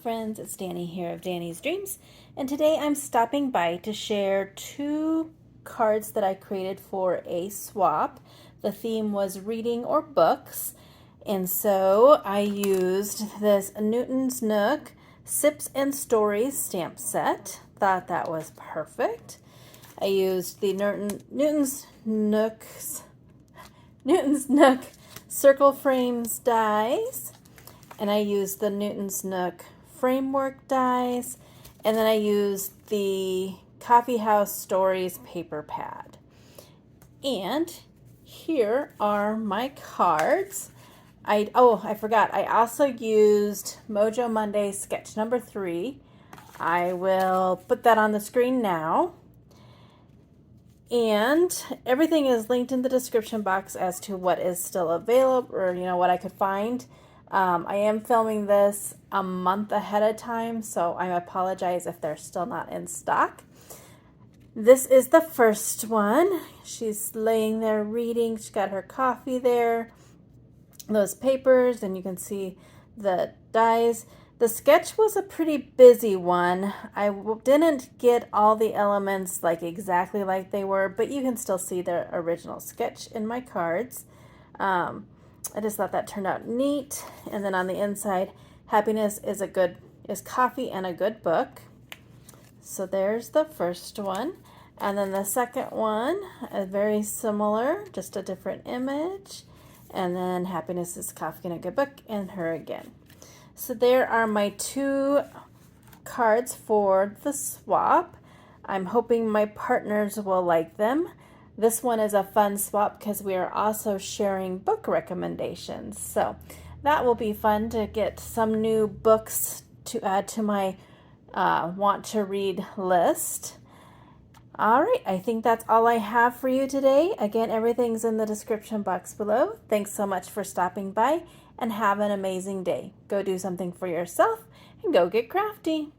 friends, it's Danny here of Danny's Dreams, and today I'm stopping by to share 2 cards that I created for a swap. The theme was reading or books, and so I used this Newton's Nook Sips and Stories stamp set. Thought that was perfect. I used the Newton's Nook Circle Frames dies. And I used the Newton's Nook Framework dies, and then I used the Coffee House Stories paper pad. And here are my cards. I forgot, I also used Mojo Monday sketch number 3. I will put that on the screen now. And everything is linked in the description box as to what is still available, or what I could find. I am filming this a month ahead of time, so I apologize if they're still not in stock. This is the first one. She's laying there reading. She's got her coffee there, those papers, and you can see the dies. The sketch was a pretty busy one. I didn't get all the elements exactly like they were, but you can still see the original sketch in my cards. I just thought that turned out neat. And then on the inside, happiness is coffee and a good book. So there's the first one. And then the second one is very similar, just a different image. And then happiness is coffee and a good book, and her again. So there are my 2 cards for the swap. I'm hoping my partners will like them. This one is a fun swap because we are also sharing book recommendations. So that will be fun to get some new books to add to my want to read list. All right, I think that's all I have for you today. Again, everything's in the description box below. Thanks so much for stopping by, and have an amazing day. Go do something for yourself and go get crafty.